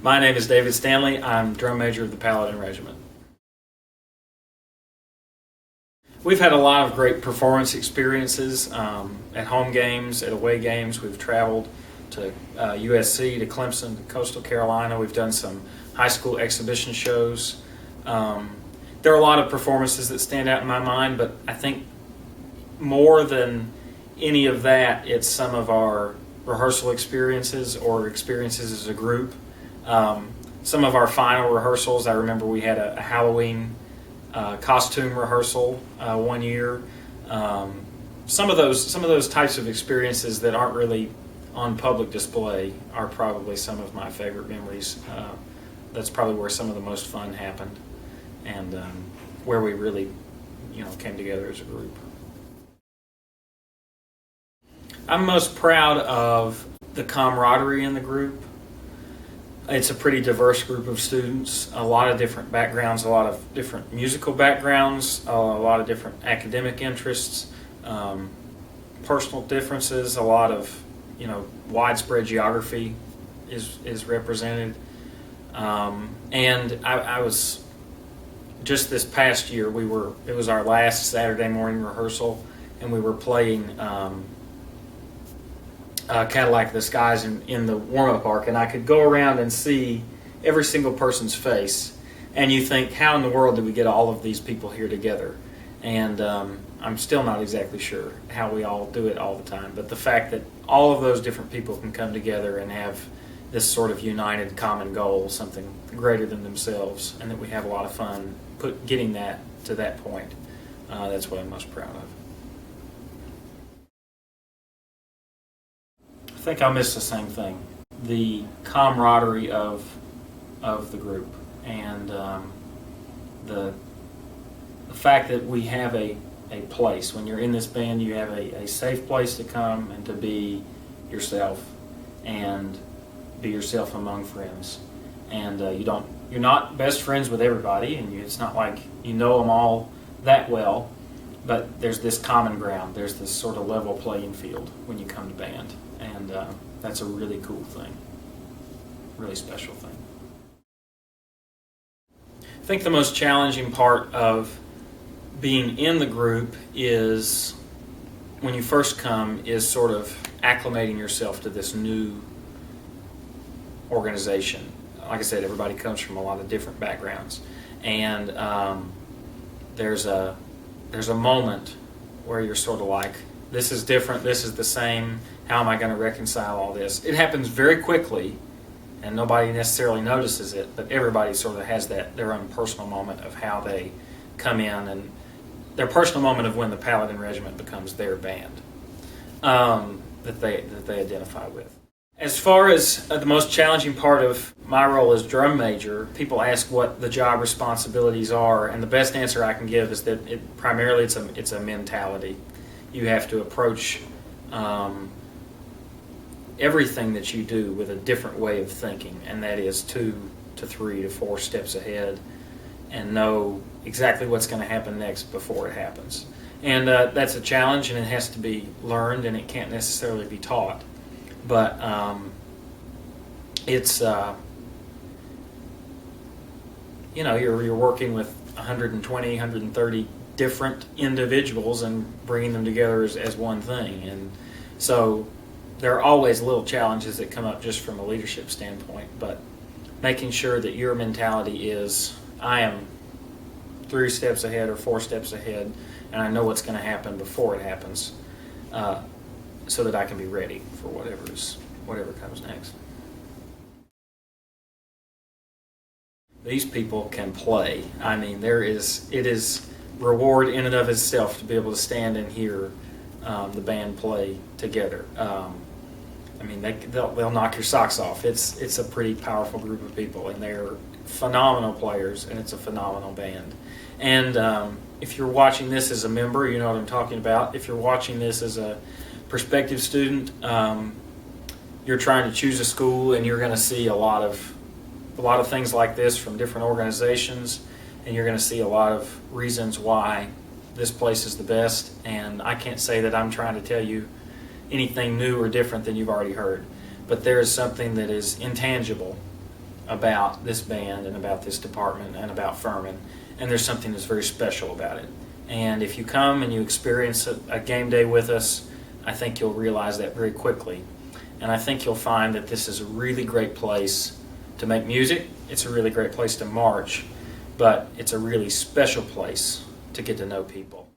My name is David Stanley. I'm drum major of the Paladin Regiment. We've had a lot of great performance experiences at home games, at away games. We've traveled to USC, to Clemson, to Coastal Carolina. We've done some high school exhibition shows. There are a lot of performances that stand out in my mind, but I think more than any of that, it's some of our rehearsal experiences or experiences as a group. Some of our final rehearsals, I remember we had a Halloween costume rehearsal one year. Some of those types of experiences that aren't really on public display are probably some of my favorite memories. That's probably where some of the most fun happened, and where we really, came together as a group. I'm most proud of the camaraderie in the group. It's a pretty diverse group of students, a lot of different backgrounds, a lot of different musical backgrounds, a lot of different academic interests, personal differences, a lot of, widespread geography is represented. And I was, just this past year, it was our last Saturday morning rehearsal, and we were playing Cadillac the Skies in the warm-up arc, and I could go around and see every single person's face, and you think, how in the world did we get all of these people here together? And I'm still not exactly sure how we all do it all the time, but the fact that all of those different people can come together and have this sort of united common goal, something greater than themselves, and that we have a lot of fun getting that to that point, that's what I'm most proud of. I think I'll miss the same thing, the camaraderie of the group, and the fact that we have a place. When you're in this band, you have a safe place to come and to be yourself, and be yourself among friends. And you're not best friends with everybody, and it's not like you know them all that well, but there's this common ground. There's this sort of level playing field when you come to band. And that's a really cool thing, really special thing. I think the most challenging part of being in the group is, when you first come, is sort of acclimating yourself to this new organization. Like I said, everybody comes from a lot of different backgrounds, and there's a moment where you're sort of like, this is different, this is the same, how am I going to reconcile all this? It happens very quickly, and nobody necessarily notices it, but everybody sort of has their own personal moment of how they come in, and their personal moment of when the Paladin Regiment becomes their band that they identify with. As far as the most challenging part of my role as drum major, people ask what the job responsibilities are, and the best answer I can give is that primarily it's a mentality. You have to approach everything that you do with a different way of thinking, and that is 2 to 3 to 4 steps ahead, and know exactly what's going to happen next before it happens. And that's a challenge, and it has to be learned, and it can't necessarily be taught. But it's you're working with 120, 130 different individuals and bringing them together as one thing, and so there are always little challenges that come up just from a leadership standpoint, but making sure that your mentality is, I am 3 steps ahead or 4 steps ahead, and I know what's going to happen before it happens, so that I can be ready for whatever comes next. These people can play. I mean, it is reward in and of itself to be able to stand and hear the band play together. They'll knock your socks off. It's a pretty powerful group of people, and they're phenomenal players, and it's a phenomenal band. And if you're watching this as a member, you know what I'm talking about. If you're watching this as a prospective student, you're trying to choose a school, and you're going to see a lot of things like this from different organizations, and you're going to see a lot of reasons why this place is the best. And I can't say that I'm trying to tell you anything new or different than you've already heard, but there is something that is intangible about this band and about this department and about Furman, and there's something that's very special about it. And if you come and you experience a game day with us, I think you'll realize that very quickly. And I think you'll find that this is a really great place to make music. It's a really great place to march, but it's a really special place to get to know people.